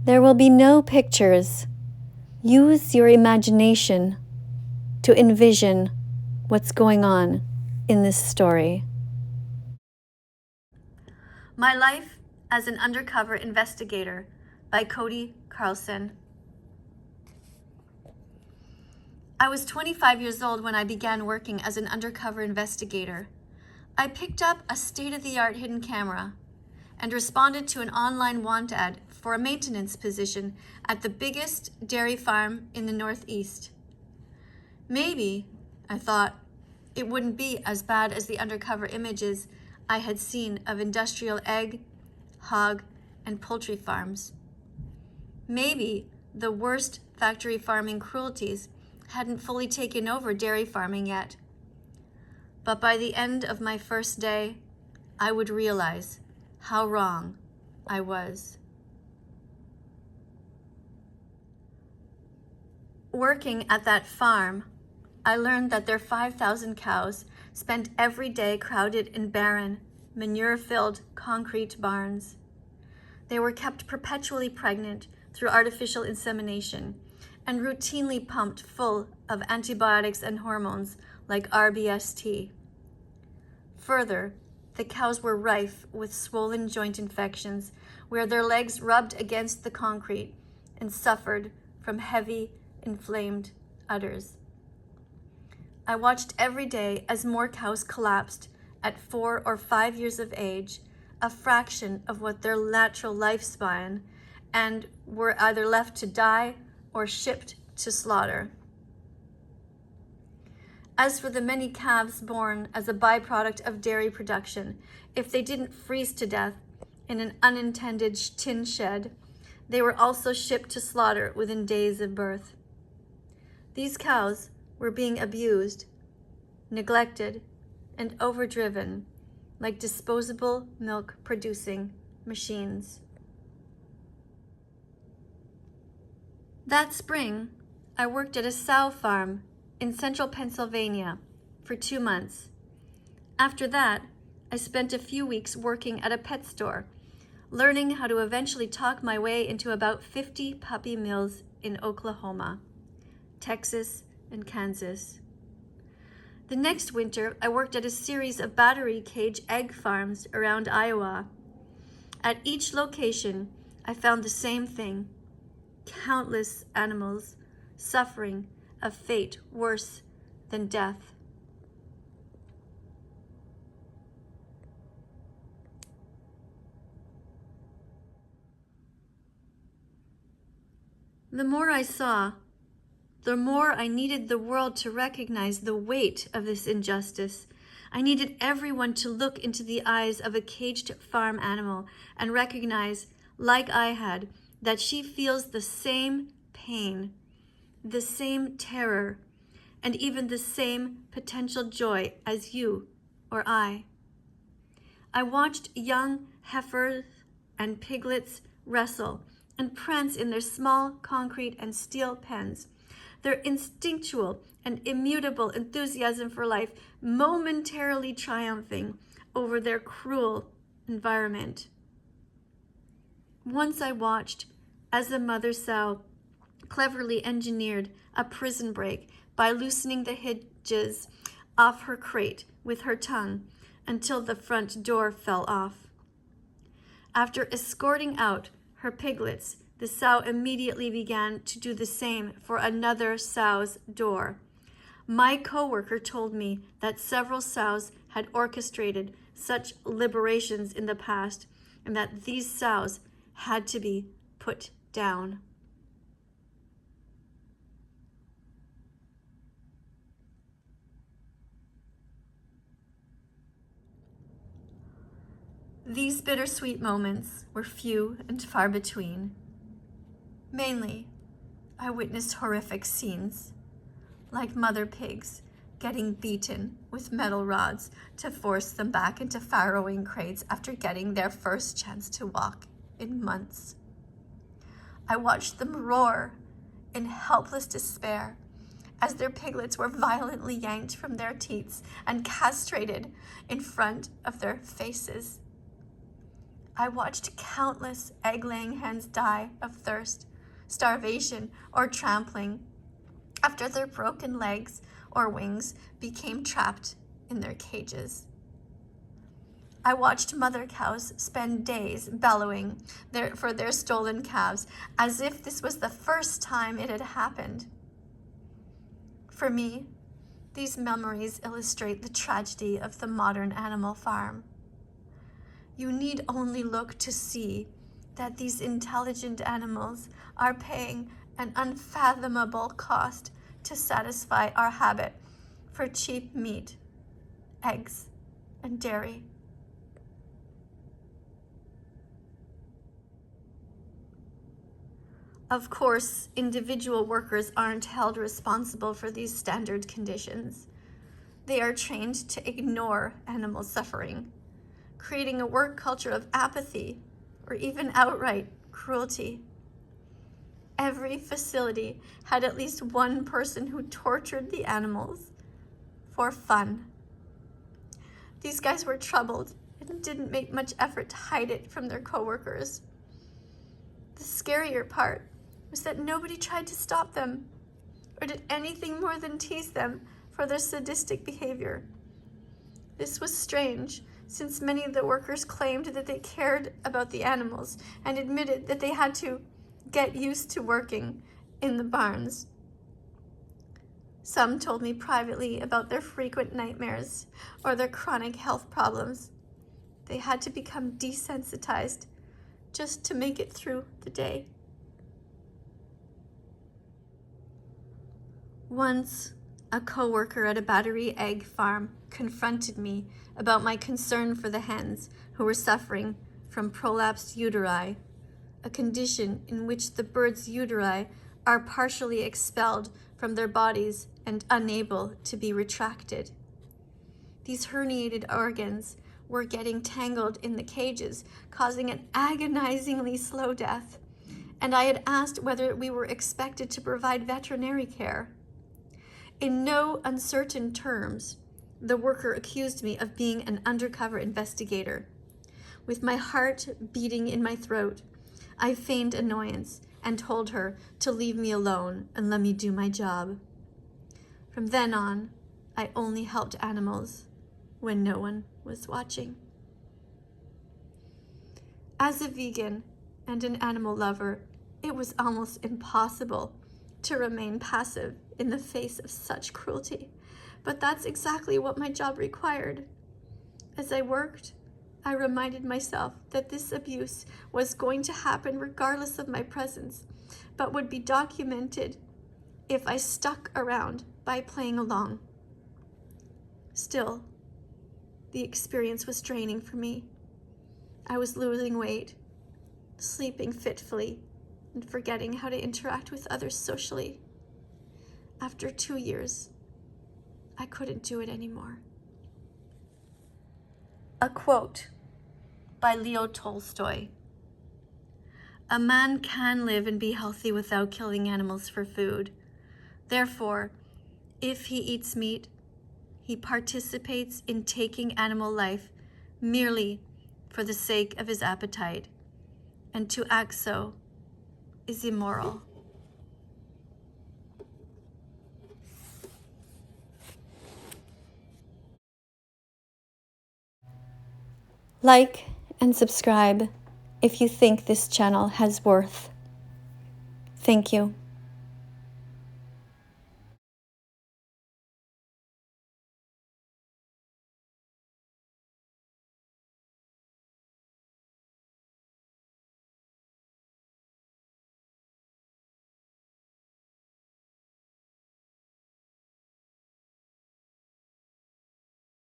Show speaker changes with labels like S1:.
S1: There will be no pictures. Use your imagination to envision what's going on in this story. My Life as an Undercover Investigator by Cody, Carlson. I was 25 years old when I began working as an undercover investigator. I picked up a state-of-the-art hidden camera and responded to an online want ad for a maintenance position at the biggest dairy farm in the Northeast. Maybe, I thought, it wouldn't be as bad as the undercover images I had seen of industrial egg, hog, and poultry farms. Maybe the worst factory farming cruelties hadn't fully taken over dairy farming yet. But by the end of my first day, I would realize how wrong I was. Working at that farm, I learned that their 5,000 cows spent every day crowded in barren, manure-filled concrete barns. They were kept perpetually pregnant through artificial insemination and routinely pumped full of antibiotics and hormones like RBST. Further, the cows were rife with swollen joint infections where their legs rubbed against the concrete and suffered from heavy, inflamed udders. I watched every day as more cows collapsed at 4 or 5 years of age, a fraction of what their natural lifespan, and were either left to die or shipped to slaughter. As for the many calves born as a byproduct of dairy production, if they didn't freeze to death in an unintended tin shed, they were also shipped to slaughter within days of birth. These cows were being abused, neglected, and overdriven like disposable milk-producing machines. That spring, I worked at a sow farm in central Pennsylvania for 2 months. After that, I spent a few weeks working at a pet store, learning how to eventually talk my way into about 50 puppy mills in Oklahoma, Texas, and Kansas. The next winter, I worked at a series of battery cage egg farms around Iowa. At each location, I found the same thing: countless animals suffering a fate worse than death. The more I saw, the more I needed the world to recognize the weight of this injustice. I needed everyone to look into the eyes of a caged farm animal and recognize, like I had, that she feels the same pain, the same terror, and even the same potential joy as you or I. I watched young heifers and piglets wrestle and prance in their small concrete and steel pens, their instinctual and immutable enthusiasm for life momentarily triumphing over their cruel environment. Once I watched as a mother sow cleverly engineered a prison break by loosening the hinges off her crate with her tongue until the front door fell off. After escorting out her piglets, the sow immediately began to do the same for another sow's door. My coworker told me that several sows had orchestrated such liberations in the past and that these sows had to be put down. These bittersweet moments were few and far between. Mainly, I witnessed horrific scenes, like mother pigs getting beaten with metal rods to force them back into farrowing crates after getting their first chance to walk in months. I watched them roar in helpless despair as their piglets were violently yanked from their teats and castrated in front of their faces. I watched countless egg-laying hens die of thirst, starvation, or trampling after their broken legs or wings became trapped in their cages. I watched mother cows spend days bellowing for their stolen calves as if this was the first time it had happened. For me, these memories illustrate the tragedy of the modern animal farm. You need only look to see that these intelligent animals are paying an unfathomable cost to satisfy our habit for cheap meat, eggs, and dairy. Of course, individual workers aren't held responsible for these standard conditions. They are trained to ignore animal suffering, creating a work culture of apathy or even outright cruelty. Every facility had at least one person who tortured the animals for fun. These guys were troubled and didn't make much effort to hide it from their coworkers. The scarier part was that nobody tried to stop them or did anything more than tease them for their sadistic behavior. This was strange, since many of the workers claimed that they cared about the animals and admitted that they had to get used to working in the barns. Some told me privately about their frequent nightmares or their chronic health problems. They had to become desensitized just to make it through the day. Once, a coworker at a battery egg farm confronted me about my concern for the hens who were suffering from prolapsed uteri, a condition in which the birds' uteri are partially expelled from their bodies and unable to be retracted. These herniated organs were getting tangled in the cages, causing an agonizingly slow death, and I had asked whether we were expected to provide veterinary care. In no uncertain terms, the worker accused me of being an undercover investigator. With my heart beating in my throat, I feigned annoyance and told her to leave me alone and let me do my job. From then on, I only helped animals when no one was watching. As a vegan and an animal lover, it was almost impossible to remain passive in the face of such cruelty, but that's exactly what my job required. As I worked, I reminded myself that this abuse was going to happen regardless of my presence, but would be documented if I stuck around by playing along. Still, the experience was draining for me. I was losing weight, sleeping fitfully, and forgetting how to interact with others socially. After 2 years, I couldn't do it anymore. A quote by Leo Tolstoy. A man can live and be healthy without killing animals for food. Therefore, if he eats meat, he participates in taking animal life merely for the sake of his appetite, and to act so is immoral. Like and subscribe if you think this channel has worth. Thank you.